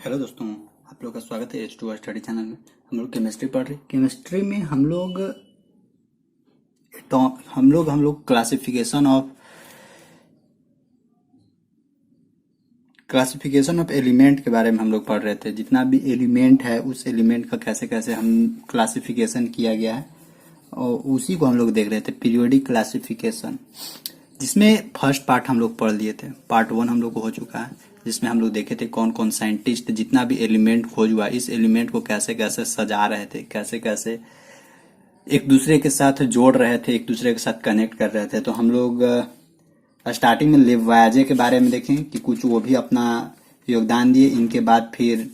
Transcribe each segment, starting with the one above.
Hello दोस्तों, आप लोग का स्वागत है H2 स्टडी चैनल में। हम लोग केमिस्ट्री पढ़ रहे हैं। केमिस्ट्री में हम लोग क्लासिफिकेशन ऑफ एलिमेंट के बारे में हम लोग पढ़ रहे थे। जितना भी एलिमेंट है उस एलिमेंट का कैसे कैसे हम क्लासिफिकेशन किया गया है और उसी को हम लोग देख रहे थे, पीरियोडिक क्लासिफिकेशन, जिसमें फर्स्ट पार्ट हम लोग पढ़ लिए थे। पार्ट 1 हम लोग को हो चुका है, जिसमें हम लोग देखे थे कौन कौन साइंटिस्ट जितना भी एलिमेंट खोज हुआ इस एलिमेंट को कैसे कैसे सजा रहे थे, कैसे कैसे एक दूसरे के साथ जोड़ रहे थे, एक दूसरे के साथ कनेक्ट कर रहे थे। तो हम लोग स्टार्टिंग में लेवाजे के बारे में देखें कि कुछ वो भी अपना योगदान दिए। इनके बाद फिर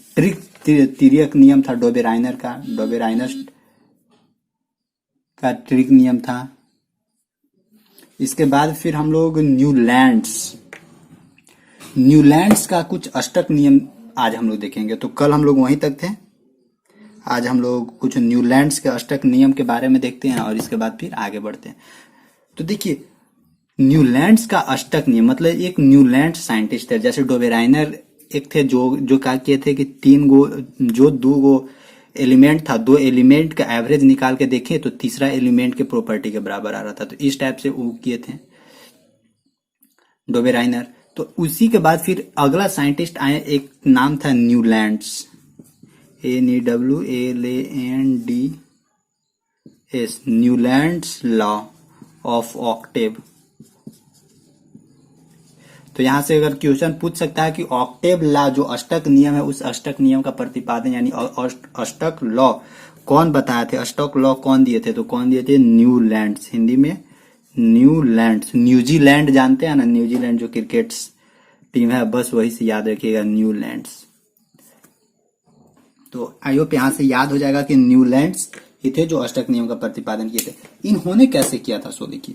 तिर्यक नियम था डोबेराइनर का ट्रिक नियम था। इसके बाद फिर हम लोग न्यूलैंड्स का कुछ अष्टक नियम आज हम लोग देखेंगे। तो कल हम लोग वहीं तक थे, आज हम लोग कुछ न्यूलैंड्स के अष्टक नियम के बारे में देखते हैं और इसके बाद फिर आगे बढ़ते हैं। तो देखिए, न्यूलैंड्स का अष्टक नियम मतलब एक न्यूलैंड साइंटिस्ट है, जैसे डोबेराइनर एक थे जो क्या किए थे कि दो गो एलिमेंट था, दो एलिमेंट का एवरेज निकाल के देखे तो तीसरा एलिमेंट के प्रॉपर्टी के बराबर आ रहा था। तो इस टाइप से वो किए थे डोबेराइनर। तो उसी के बाद फिर अगला साइंटिस्ट आए, एक नाम था Newlands, NEWLANDS, Newlands law of Octave. तो यहां से अगर क्वेश्चन पूछ सकता है कि ऑक्टेव लॉ जो अष्टक नियम है उस अष्टक नियम का प्रतिपादन यानी अष्टक लॉ कौन बताए थे, अष्टक लॉ कौन दिए थे, तो कौन दिए थे? न्यूलैंड्स, हिंदी में न्यूलैंड्स। न्यूजीलैंड जानते हैं ना, न्यूजीलैंड जो क्रिकेट टीम है, बस वही से याद रखिएगा, न्यूलैंड्स। तो आई होप यहां से याद हो जाएगा कि न्यूलैंड्स ये थे जो अष्टक नियम का प्रतिपादन किए थे। इन्होंने कैसे किया था? सो देखिए,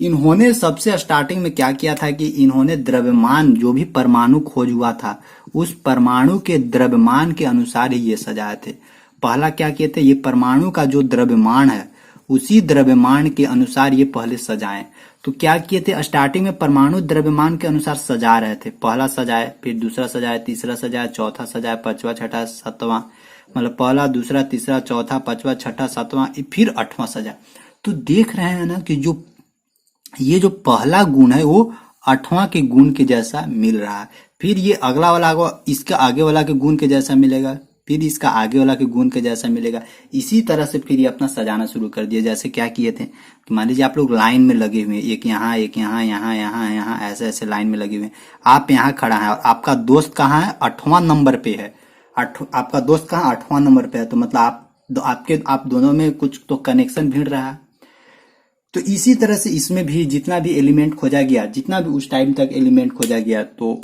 इन्होंने सबसे स्टार्टिंग में क्या किया था कि इन्होंने द्रव्यमान, जो भी परमाणु खोज हुआ था उस परमाणु के द्रव्यमान के अनुसार ही ये सजाए थे। पहला क्या किए थे, ये परमाणु का जो द्रव्यमान है उसी द्रव्यमान के अनुसार ये पहले सजाए। तो क्या किए थे, स्टार्टिंग में परमाणु द्रव्यमान के अनुसार सजा रहे थे। पहला सजाए, फिर दूसरा सजाए, तीसरा सजाए, चौथा सजाए, पांचवा, छठा, सातवां, मतलब पहला, दूसरा, तीसरा, चौथा, पांचवा, छठा, सातवां, फिर आठवां सजाए। तो देख रहे हैं ना कि ये जो पहला गुण है वो आठवां के गुण के जैसा मिल रहा है। फिर ये अगला वाला इसका आगे वाला के गुण के जैसा मिलेगा, फिर इसका आगे वाला के गुण के जैसा मिलेगा। इसी तरह से फिर ये अपना सजाना शुरू कर दिया। जैसे क्या किए थे कि मान लीजिए आप लोग लाइन में लगे हुए हैं, एक यहाँ, एक यहाँ, यहाँ, यहाँ, यहाँ, ऐसे ऐसे लाइन में लगे हुए हैं। आप यहाँ खड़ा है और आपका दोस्त कहाँ है? 8वां नंबर पे है। आपका दोस्त कहाँ? 8वां नंबर पे है। तो मतलब आप दोनों में कुछ तो कनेक्शन भिड़ रहा है। तो इसी तरह से इसमें भी जितना भी एलिमेंट खोजा गया, जितना भी उस टाइम तक एलिमेंट खोजा गया, तो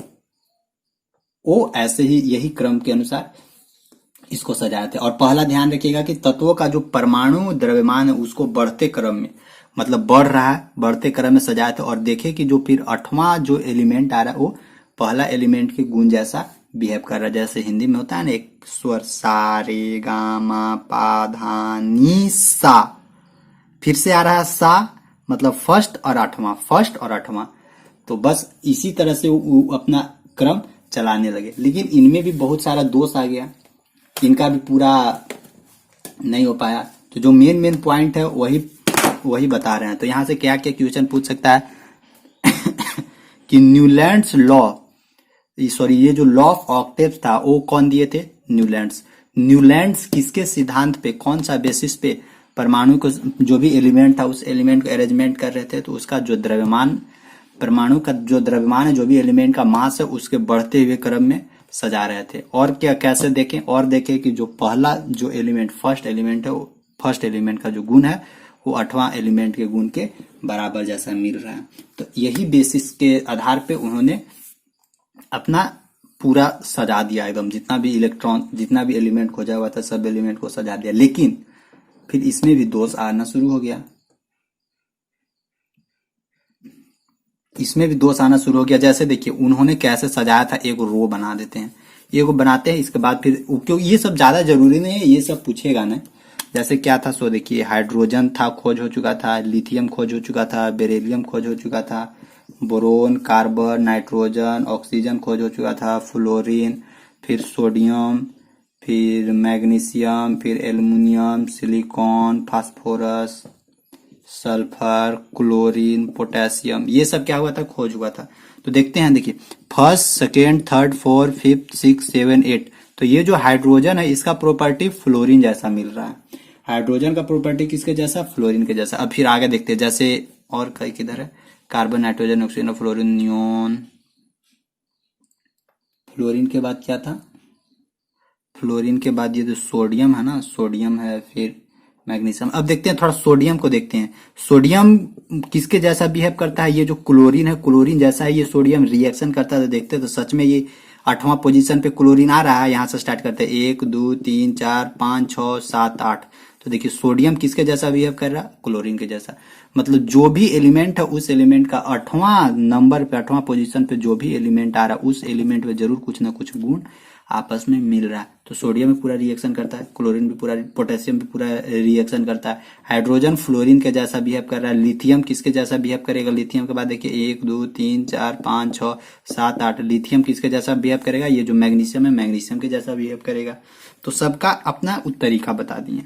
वो ऐसे ही यही क्रम के अनुसार इसको सजाए थे। और पहला ध्यान रखिएगा कि तत्वों का जो परमाणु द्रव्यमान है उसको बढ़ते क्रम में, मतलब बढ़ रहा है, बढ़ते क्रम में सजाए थे। और देखे कि जो फिर 8वां जो एलिमेंट आ रहा है वो पहला एलिमेंट के गुण जैसा बिहेव कर रहा है। जैसे हिंदी में होता है ना, एक स्वर सा रे गा मा पा धा नी सा, फिर से आ रहा है सा, मतलब फर्स्ट और आठवां, फर्स्ट और आठवां। तो बस इसी तरह से वो अपना क्रम चलाने लगे। लेकिन इनमें भी बहुत सारा दोष आ गया, इनका भी पूरा नहीं हो पाया। तो जो मेन पॉइंट है वही बता रहे हैं। तो यहां से क्या क्या क्वेश्चन पूछ सकता है कि न्यूलैंड्स लॉ, सॉरी, ये जो लॉ ऑफ ऑक्टेव था वो कौन दिए थे? न्यूलैंड्स किसके सिद्धांत पे, कौन सा बेसिस पे परमाणु को, जो भी एलिमेंट था उस एलिमेंट को अरेंजमेंट कर रहे थे? तो उसका जो द्रव्यमान, परमाणु का जो द्रव्यमान है, जो भी एलिमेंट का मास है, उसके बढ़ते हुए क्रम में सजा रहे थे। और क्या कैसे देखें? और देखें कि जो पहला जो एलिमेंट, फर्स्ट एलिमेंट है, वो फर्स्ट एलिमेंट का जो गुण है वो 8वां एलिमेंट के गुण के बराबर जैसा मिल रहा है। तो यही बेसिस के आधार पे उन्होंने अपना पूरा सजा दिया एकदम, जितना भी इलेक्ट्रॉन, जितना भी एलिमेंट खोजा हुआ था सब एलिमेंट को सजा दिया। लेकिन फिर इसमें भी दोष आना शुरू हो गया, इसमें भी दोष आना शुरू हो गया। जैसे देखिए उन्होंने कैसे सजाया था, एक रो बना देते हैं, एक बनाते हैं, इसके बाद फिर, क्योंकि ये सब ज्यादा जरूरी नहीं है, ये सब पूछेगा ना। जैसे क्या था, सो देखिए, हाइड्रोजन था, खोज हो चुका था, लिथियम खोज हो चुका था, बेरिलियम खोज हो चुका था, बोरोन, कार्बन, नाइट्रोजन, ऑक्सीजन खोज हो चुका था, फ्लोरीन, फिर सोडियम, फिर मैग्नीशियम, फिर aluminium, silicon, phosphorus, sulphur, chlorine, potassium, ये सब क्या हुआ था, खोज हुआ था। तो देखते हैं, देखिए first, second, third, fourth, fifth, six, seven, eight. तो ये जो हाइड्रोजन है इसका प्रॉपर्टी फ्लोरीन जैसा मिल रहा है। हाइड्रोजन का प्रॉपर्टी किसके जैसा, फ्लोरीन के जैसा। अब फिर आगे देखते हैं, जैसे और कई किधर है, carbon, nitrogen, oxygen, fluorine, neon. Fluorine के बाद क्या था, फ्लोरीन के बाद ये जो सोडियम है ना, सोडियम है, फिर मैग्नीशियम। अब देखते हैं थोड़ा सोडियम को देखते हैं। सोडियम किसके जैसा बिहेव करता है, ये जो क्लोरीन है, क्लोरीन जैसा है ये सोडियम, रिएक्शन करता है। तो देखते हैं, तो सच में ये 8वां पोजीशन पे क्लोरीन आ रहा है। यहां से स्टार्ट करते हैं, 1 2 3 4 5 6 7 8। तो देखिए सोडियम किसके जैसा बिहेव कर रहा है, क्लोरीन के जैसा। मतलब जो भी एलिमेंट है उस एलिमेंट का 8वां नंबर पे, 8वां पोजीशन पे जो भी एलिमेंट आ रहा है उस एलिमेंट में जरूर कुछ ना कुछ गुण आपस में मिल रहा है। तो सोडियम भी पूरा रिएक्शन करता है, क्लोरीन भी पूरा, पोटेशियम भी पूरा रिएक्शन करता है। हाइड्रोजन फ्लोरीन के जैसा बिहेव कर रहा है। लिथियम किसके जैसा बिहेव करेगा, लिथियम के बाद देखिए 1 2 3 4 5 6 7 8। लिथियम किसके जैसा बिहेव करेगा, ये जो मैग्नीशियम है मैग्नीशियम के जैसा बिहेव करेगा। तो सबका अपना तरीका बता दिए।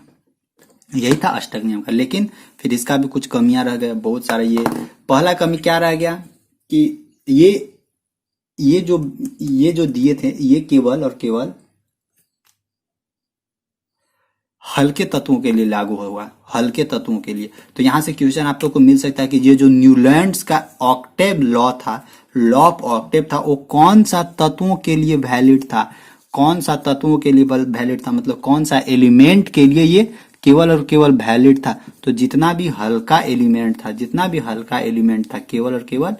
यही था अष्टक नियम का। लेकिन फिर इसका भी कुछ कमियां रह गया, बहुत सारा। ये पहला कमी क्या रह गया कि ये जो दिए थे ये केवल और केवल हल्के तत्वों के लिए लागू हुआ, हल्के तत्वों के लिए। तो यहां से क्वेश्चन आप लोग को मिल सकता है कि ये जो न्यूलैंड्स का ऑक्टेव लॉ था, लॉ ऑफ ऑक्टेव था, वो कौन सा तत्वों के लिए वैलिड था, कौन सा तत्वों के लिए वैलिड था, मतलब कौन सा एलिमेंट के लिए ये केवल और केवल वैलिड था। तो जितना भी हल्का एलिमेंट था, जितना भी हल्का एलिमेंट था, केवल और केवल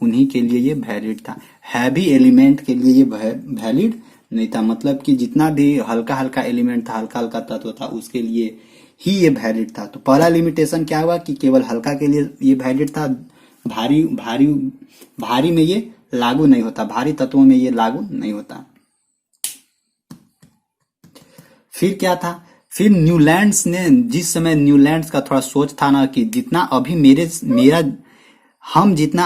उन्हीं के लिए ये वैलिड था। हैवी एलिमेंट के लिए ये वैलिड नहीं था। मतलब कि जितना भी हल्का हल्का एलिमेंट था, हल्का हल्का तत्व था, उसके लिए ही ये वैलिड था। तो पहला लिमिटेशन क्या हुआ कि केवल हल्का के लिए ये वैलिड था, भारी भारी भारी में ये लागू नहीं होता, भारी तत्वों में ये लागू नहीं होता। फिर क्या था, फिर न्यूलैंड्स ने, जिस समय न्यूलैंड्स का थोड़ा सोच था ना कि जितना अभी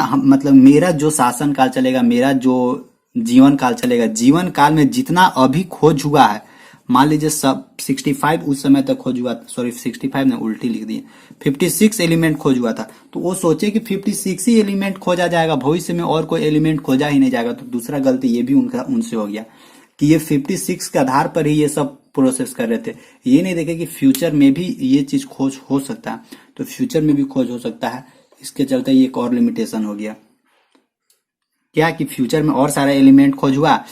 मतलब मेरा जो शासन काल चलेगा, मेरा जो जीवन काल चलेगा, जीवन काल में जितना अभी खोज हुआ है, मान लीजिए सब 65 उस समय तक खोज हुआ, सॉरी 65 ने उल्टी लिख दी, 56 एलिमेंट खोज हुआ था। तो वो सोचे कि 56 ही एलिमेंट खोजा जाएगा, भविष्य में और कोई एलिमेंट खोजा ही नहीं जाएगा। तो दूसरा गलती ये भी उनसे हो गया कि ये 56 के आधार पर ही ये सब प्रोसेस कर रहे थे। ये नहीं देखे कि फ्यूचर में भी ये चीज खोज हो सकता है, तो फ्यूचर में भी खोज हो सकता है। इसके चलते ये एक और लिमिटेशन हो गया, क्या कि फ्यूचर में और सारा एलिमेंट खोज हुआ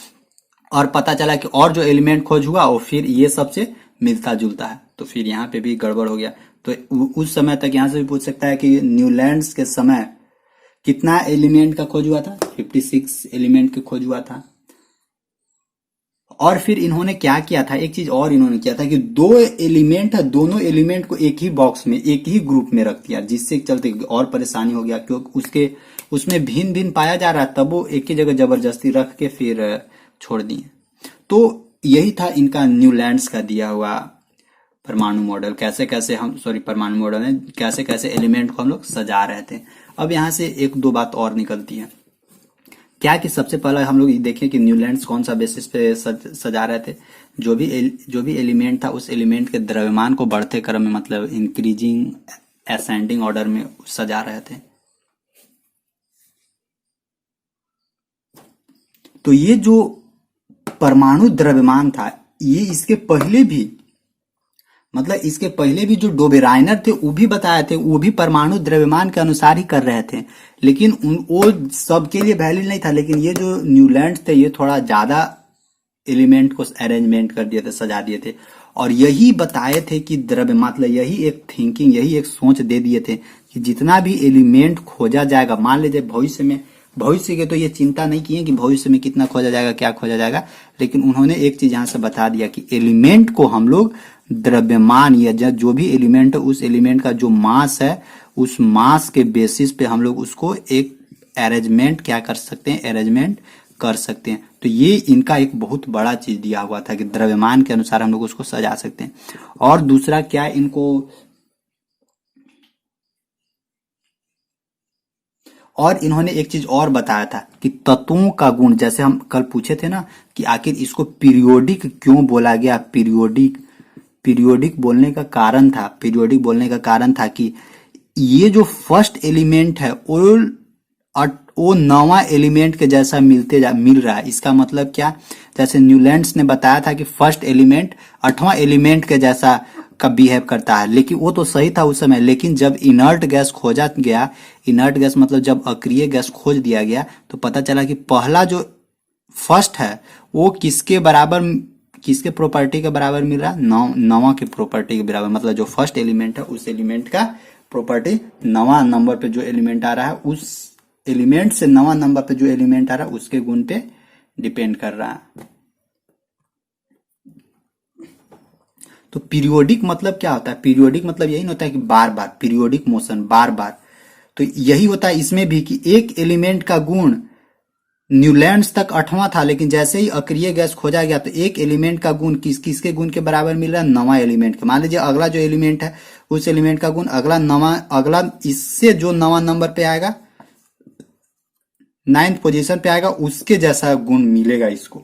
और पता चला कि और जो एलिमेंट खोज हुआ वो फिर ये सबसे मिलता जुलता है, तो फिर यहाँ पे भी गड़बड़ हो गया। तो उस समय तक यहाँ से भी पूछ सकता है कि न्यूलैंड्स के समय कितना एलिमेंट का खोज हुआ था, 56 एलिमेंट का खोज हुआ था। और फिर इन्होंने क्या किया था, एक चीज और इन्होंने किया था कि दो एलिमेंट है, दोनों एलिमेंट को एक ही बॉक्स में, एक ही ग्रुप में रख दिया, जिससे चलते और परेशानी हो गया क्योंकि उसमें भिन्न भिन्न पाया जा रहा है, तब वो एक ही जगह जबरदस्ती रख के फिर छोड़ दिए। तो यही था इनका न्यूलैंड्स का दिया हुआ परमाणु मॉडल, कैसे कैसे हम, सॉरी परमाणु मॉडल है, कैसे कैसे एलिमेंट को हम लोग सजा रहे थे। अब यहाँ से एक दो बात और निकलती है, क्या कि सबसे पहला हम लोग देखें कि न्यूलैंड्स कौन सा बेसिस पे सजा रहे थे। जो भी एलिमेंट था उस एलिमेंट के द्रव्यमान को बढ़ते क्रम में, मतलब इंक्रीजिंग असेंडिंग ऑर्डर में सजा रहे थे। तो ये जो परमाणु द्रव्यमान था, ये इसके पहले भी, मतलब इसके पहले भी जो डोबेराइनर थे वो भी बताए थे, वो भी परमाणु द्रव्यमान के अनुसार ही कर रहे थे, लेकिन वो सबके लिए वैलिड नहीं था। लेकिन ये जो न्यूलैंड थे ये थोड़ा ज्यादा एलिमेंट को अरेंजमेंट कर दिए थे, सजा दिए थे, और यही बताए थे कि द्रव्य, मतलब यही एक थिंकिंग, यही एक सोच दे दिए थे कि जितना भी एलिमेंट खोजा जाएगा, मान लीजिए भविष्य में, भविष्य के तो ये चिंता नहीं किए कि भविष्य में कितना खोजा जाएगा, क्या खोजा जाएगा, लेकिन उन्होंने एक चीज यहां से बता दिया कि एलिमेंट को हम लोग द्रव्यमान या जो भी एलिमेंट है उस एलिमेंट का जो मास है, उस मास के बेसिस पे हम लोग उसको एक अरेंजमेंट क्या कर सकते हैं, अरेंजमेंट कर सकते हैं। तो ये इनका एक बहुत बड़ा चीज दिया हुआ था कि द्रव्यमान के अनुसार हम लोग उसको सजा सकते हैं। और दूसरा क्या, इनको और इन्होंने एक चीज और बताया था कि तत्वों का गुण, जैसे हम कल पूछे थे ना कि आखिर इसको पीरियोडिक क्यों बोला गया, पीरियोडिक पीरियोडिक बोलने का कारण था, पीरियोडिक बोलने का कारण था कि ये जो फर्स्ट एलिमेंट है वो नवा एलिमेंट के जैसा मिल रहा है। इसका मतलब क्या, जैसे न्यूलैंड्स ने बताया था कि फर्स्ट एलिमेंट 8वां एलिमेंट के जैसा का बिहेव करता है, लेकिन वो तो सही था उस समय, लेकिन जब इनर्ट गैस खोजा गया, इनर्ट गैस मतलब जब अक्रिय गैस खोज दिया गया, तो पता चला कि पहला जो फर्स्ट है वो किसके बराबर, किसके प्रॉपर्टी के बराबर मिल रहा है, नवा के प्रॉपर्टी के बराबर। मतलब जो फर्स्ट एलिमेंट है उस एलिमेंट का प्रॉपर्टी नवा नंबर पे जो एलिमेंट आ रहा है, उस एलिमेंट से नवा नंबर पे जो एलिमेंट आ रहा है उसके गुण पे डिपेंड कर रहा है। तो पीरियोडिक मतलब क्या होता है, पीरियोडिक मतलब यही होता है कि बार बार, पीरियोडिक मोशन बार बार। तो यही होता है इसमें भी कि एक एलिमेंट का गुण न्यूलैंड्स तक 8वां था, लेकिन जैसे ही अक्रिय गैस खोजा गया तो एक एलिमेंट का गुण किसके गुण के बराबर मिल रहा है, नवा एलिमेंट के। मान लीजिए अगला जो एलिमेंट है उस एलिमेंट का गुण अगला इससे जो नवा नंबर पे आएगा, 9th पोजीशन पे आएगा, उसके जैसा गुण मिलेगा इसको।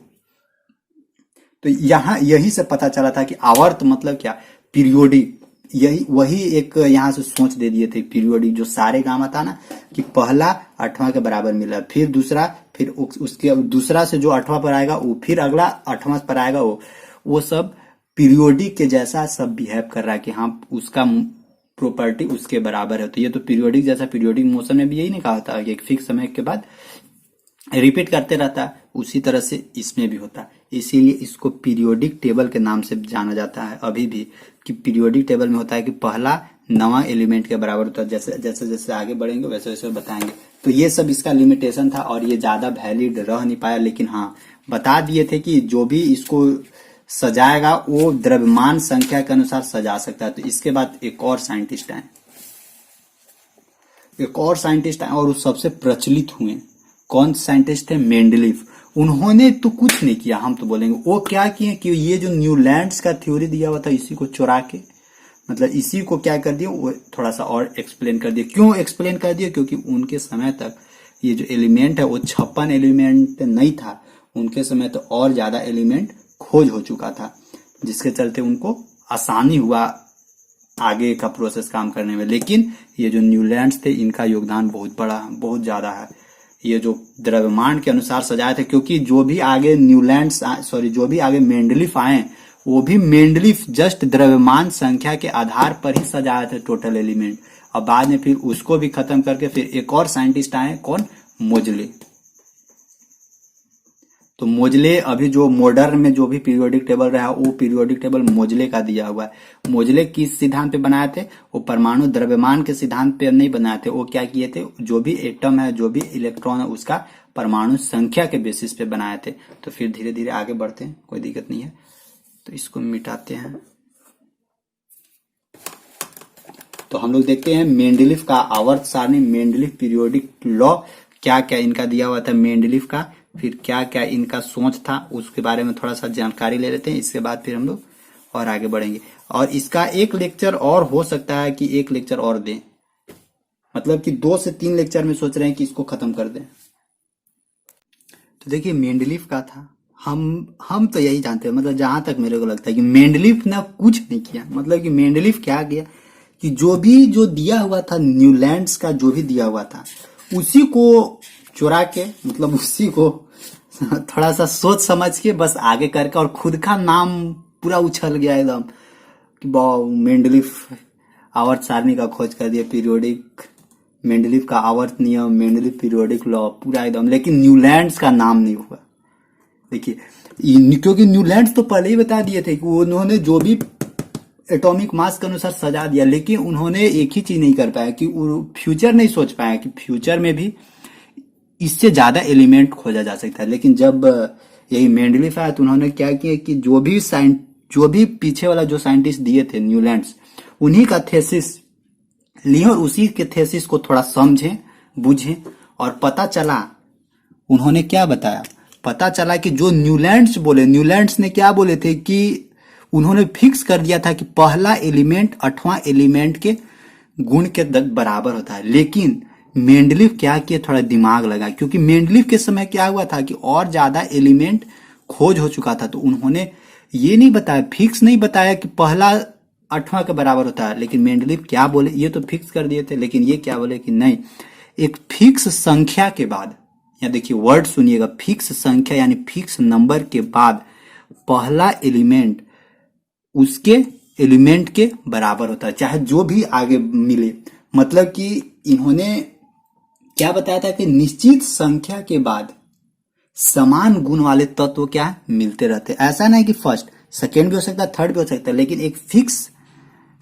तो यहां यही से पता चला था कि आवर्त मतलब क्या, पीरियोडिक। यही वही एक यहां से सोच दे दिए थे, पीरियोडिक जो सारे गामा था ना कि पहला 8वां के बराबर मिला, फिर दूसरा, फिर उसके दूसरा से जो 8वां पर आएगा वो फिर अगला 8वां पर आएगा, वो सब पीरियोडिक के जैसा सब बिहेव कर रहा है कि हाँ उसका प्रॉपर्टी उसके बराबर है। तो ये तो पीरियोडिक जैसा, पीरियोडिक मोशन में भी यही नहीं कहा था कि एक फिक्स समय के बाद रिपीट करते रहता है, उसी तरह से इसमें भी होता है। इसीलिए इसको पीरियोडिक टेबल के नाम से जाना जाता है अभी भी, कि पीरियोडिक टेबल में होता है कि पहला नवा एलिमेंट के बराबर होता है। जैसे जैसे जैसे आगे बढ़ेंगे वैसे वैसे बताएंगे। तो ये सब इसका लिमिटेशन था और ये ज्यादा वैलिड रह नहीं पाया, लेकिन हाँ बता दिए थे कि जो भी इसको सजाएगा वो द्रव्यमान संख्या के अनुसार सजा सकता है। तो इसके बाद एक और साइंटिस्ट आए, और वो सबसे प्रचलित हुए। कौन साइंटिस्ट थे, मेंडलीफ। उन्होंने तो कुछ नहीं किया, हम तो बोलेंगे वो क्या किए कि ये जो न्यूलैंड्स का थ्योरी दिया हुआ था इसी को चुरा के, मतलब इसी को क्या कर दिया, वो थोड़ा सा और एक्सप्लेन कर दिया। क्यों एक्सप्लेन कर दिया, क्योंकि उनके समय तक ये जो एलिमेंट है वो 56 एलिमेंट नहीं था, उनके समय तो और ज्यादा एलिमेंट खोज हो चुका था, जिसके चलते उनको आसानी हुआ आगे का प्रोसेस काम करने में। लेकिन ये जो न्यूलैंड्स थे इनका योगदान बहुत बड़ा, बहुत ज्यादा है। ये जो द्रव्यमान के अनुसार सजाए थे, क्योंकि जो भी आगे जो भी आगे मेंडलीफ आए, वो भी मेंडलीफ जस्ट द्रव्यमान संख्या के आधार पर ही सजाए थे टोटल एलिमेंट। और बाद में फिर उसको भी खत्म करके फिर एक और साइंटिस्ट आए, कौन, मोजले। तो मोजले अभी जो मॉडर्न में जो भी पीरियोडिक टेबल रहा वो पीरियोडिक टेबल मोजले का दिया हुआ है। मोजले किस सिद्धांत पे बनाए थे, वो परमाणु द्रव्यमान के सिद्धांत पे नहीं बनाए थे। वो क्या किए थे, जो भी एटम है, जो भी इलेक्ट्रॉन है, उसका परमाणु संख्या के बेसिस पे बनाए थे। तो फिर धीरे धीरे आगे बढ़ते हैं, कोई दिक्कत नहीं है। तो इसको मिटाते हैं। तो हम लोग देखते हैं मेंडलीफ का आवर्त सारणी, मेंडलीफ पीरियोडिक लॉ, क्या क्या इनका दिया हुआ था मेंडलीफ का, फिर क्या क्या इनका सोच था, उसके बारे में थोड़ा सा जानकारी ले लेते हैं। इसके बाद फिर हम लोग और आगे बढ़ेंगे। और इसका एक लेक्चर और हो सकता है कि एक लेक्चर और दें, मतलब कि 2 से 3 लेक्चर में सोच रहे हैं कि इसको खत्म कर दें। तो देखिए मेंडलीफ का था, हम तो यही जानते हैं, मतलब जहां तक मेरे को लगता है कि मेंडलीफ ने कुछ नहीं किया। मतलब कि मेंडलीफ क्या किया कि जो दिया हुआ था न्यूलैंड्स का, जो भी दिया हुआ था उसी को चुरा के, मतलब उसी को थोड़ा सा सोच समझ के बस आगे करके, और खुद का नाम पूरा उछल गया एकदम कि मेंडलीफ आवर्त सारणी का खोज कर दिया, पीरियोडिक, मेंडलीफ का आवर्त नियम, मेंडलीफ पीरियोडिक लॉ, पूरा एकदम। लेकिन न्यूलैंड्स का नाम नहीं हुआ। देखिए क्योंकि न्यूलैंड्स तो पहले ही बता दिए थे कि उन्होंने जो भी एटॉमिक मास के अनुसार सजा दिया, लेकिन उन्होंने एक ही चीज नहीं कर पाया कि फ्यूचर नहीं सोच पाया कि फ्यूचर में भी इससे ज्यादा एलिमेंट खोजा जा सकता है। लेकिन जब यही मेंडलीफ आया तो उन्होंने क्या किया कि जो भी पीछे वाला जो साइंटिस्ट दिए थे न्यूलैंड्स, उन्हीं का थेसिस लिए और उसी के थेसिस को थोड़ा समझे बुझे, और पता चला, उन्होंने क्या बताया, पता चला कि जो न्यूलैंड्स ने क्या बोले थे कि उन्होंने फिक्स कर दिया था कि पहला एलिमेंट 8वां एलिमेंट के गुण के बराबर होता है। लेकिन मेंडलीव क्या किए, थोड़ा दिमाग लगा, क्योंकि मेंडलीव के समय क्या हुआ था कि और ज्यादा एलिमेंट खोज हो चुका था, तो उन्होंने ये नहीं बताया, फिक्स नहीं बताया कि पहला 8वां के बराबर होता है, लेकिन मेंडलीव क्या बोले, ये तो फिक्स कर दिए थे, लेकिन ये क्या बोले कि नहीं, एक फिक्स संख्या के बाद, या देखिए वर्ड सुनिएगा, फिक्स संख्या यानी फिक्स नंबर के बाद पहला एलिमेंट उसके एलिमेंट के बराबर होता है, चाहे जो भी आगे मिले। मतलब कि इन्होंने क्या बताया था कि निश्चित संख्या के बाद समान गुण वाले तत्व क्या मिलते रहते, ऐसा नहीं कि फर्स्ट सेकेंड भी हो सकता है, थर्ड भी हो सकता है, लेकिन एक फिक्स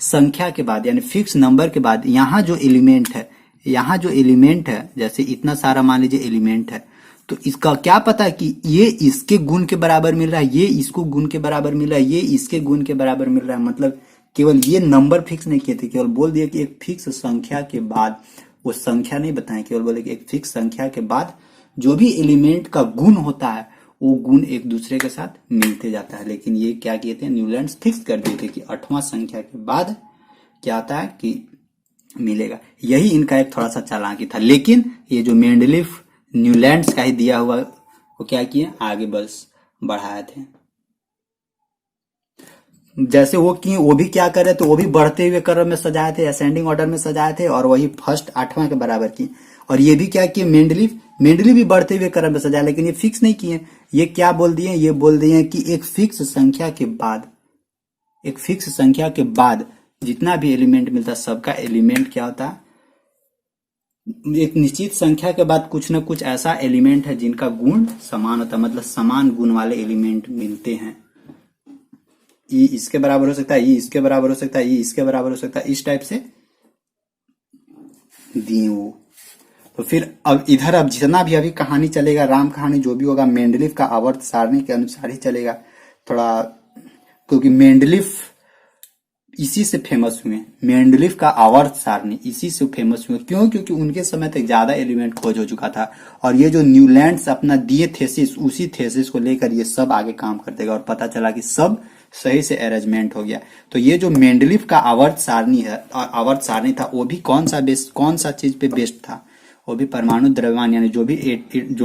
संख्या के बाद यानी फिक्स नंबर के बाद यहाँ जो एलिमेंट है, यहाँ जो एलिमेंट है, जैसे इतना सारा मान लीजिए एलिमेंट है, तो इसका क्या पता कि ये इसके गुण के बराबर मिल रहा है, ये इसको गुण के बराबर मिल रहा है, ये इसके गुण के बराबर मिल रहा है। मतलब केवल ये नंबर फिक्स नहीं किए थे, केवल बोल दिया कि एक फिक्स संख्या के बाद, वो संख्या नहीं बताएं, केवल बोले कि एक फिक्स संख्या के बाद जो भी एलिमेंट का गुण होता है वो गुण एक दूसरे के साथ मिलते जाता है। लेकिन ये क्या किए थे, न्यूलैंड्स फिक्स कर दिए थे कि 8वां संख्या के बाद क्या आता है कि मिलेगा। यही इनका एक थोड़ा सा चालाकी था, लेकिन ये जो मेंडलीव न्यूलैंड्स का ही दिया हुआ वो क्या किए, आगे बस बढ़ाए थे। जैसे वो किए, वो भी क्या करे, तो वो भी बढ़ते हुए क्रम में सजाए थे, असेंडिंग ऑर्डर में सजाए थे, और वही फर्स्ट 8वां के बराबर किए। और ये भी क्या किए, मेंडलीव भी बढ़ते हुए क्रम में सजाए, लेकिन ये फिक्स नहीं किए। ये क्या बोल दिए, ये बोल दिए कि एक फिक्स संख्या के बाद, एक फिक्स संख्या के बाद जितना भी एलिमेंट मिलता है, सबका एलिमेंट क्या होता है, एक निश्चित संख्या के बाद कुछ न कुछ ऐसा एलिमेंट है जिनका गुण समान होता है, मतलब समान गुण वाले एलिमेंट मिलते हैं। ई इसके बराबर हो सकता है, ई इसके बराबर हो सकता है, ई इसके बराबर हो सकता है, इस टाइप से दिए वो। तो फिर अब इधर अब जितना भी अभी कहानी चलेगा, राम कहानी जो भी होगा, मेंडलीव का आवर्त सारणी के अनुसार ही चलेगा थोड़ा, क्योंकि मेंडलीव इसी से फेमस हुए, मेंडलीव का आवर्त सारणी इसी से फेमस हुए। क्यों, क्योंकि उनके समय तक ज्यादा एलिमेंट खोज हो चुका था, और ये जो न्यूलैंड्स अपना दिए थेसिस, उसी थेसिस को लेकर ये सब आगे काम करते गए, और पता चला कि सब सही से अरेंजमेंट हो गया। तो ये जो मेंडलीव का आवर्त सारणी है, आवर्त सारणी था, वो भी कौन सा चीज पे बेस्ड था, वो भी परमाणु द्रव्यमान, यानी जो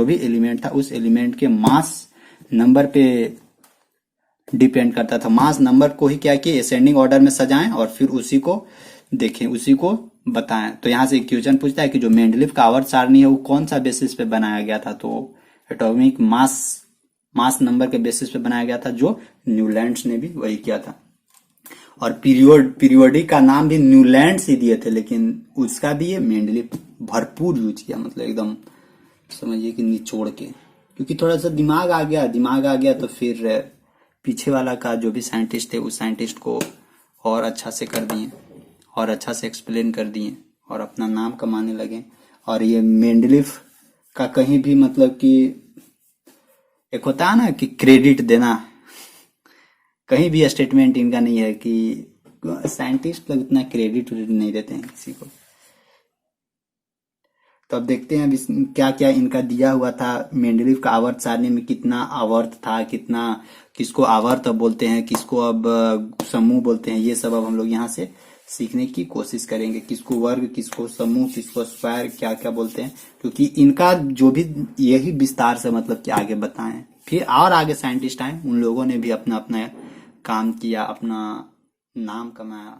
भी एलिमेंट था उस एलिमेंट के मास नंबर पे डिपेंड करता था। मास नंबर को ही क्या किए, असेंडिंग ऑर्डर में सजाएं और फिर उसी को देखें, उसी को बताएं। तो यहाँ से एक क्वेश्चन पूछता है कि जो मेंडलीव का आवर्त सारणी है वो कौन सा बेसिस पे बनाया गया था, तो एटॉमिक मास नंबर के बेसिस पे बनाया गया था, जो न्यूलैंड्स ने भी वही किया था। और पीरियोडिक का नाम भी न्यूलैंड्स ही दिए थे, लेकिन उसका भी ये मेंडलीव भरपूर यूज किया, मतलब एकदम समझिए कि निचोड़ के, क्योंकि थोड़ा सा दिमाग आ गया तो फिर पीछे वाला का जो भी साइंटिस्ट थे उस साइंटिस्ट को और अच्छा से कर दिए, और अच्छा से एक्सप्लेन कर दिए, और अपना नाम कमाने लगे। और ये मेंडलीव का कहीं भी मतलब कि एक होता है ना कि क्रेडिट देना, कहीं भी स्टेटमेंट इनका नहीं है कि साइंटिस्ट लोग इतना क्रेडिट नहीं देते हैं किसी को। तो अब देखते हैं अब क्या क्या इनका दिया हुआ था। मेंडलीव का आवर्त सारणी में कितना आवर्त था, कितना, किसको आवर्त बोलते हैं, किसको अब समूह बोलते हैं, ये सब अब हम लोग यहाँ से सीखने की कोशिश करेंगे, किसको वर्ग, किसको समूह, किसको स्क्वायर, क्या क्या बोलते हैं, क्योंकि इनका जो भी यही विस्तार से मतलब कि आगे बताएं। फिर और आगे साइंटिस्ट आए, उन लोगों ने भी अपना अपना काम किया, अपना नाम कमाया।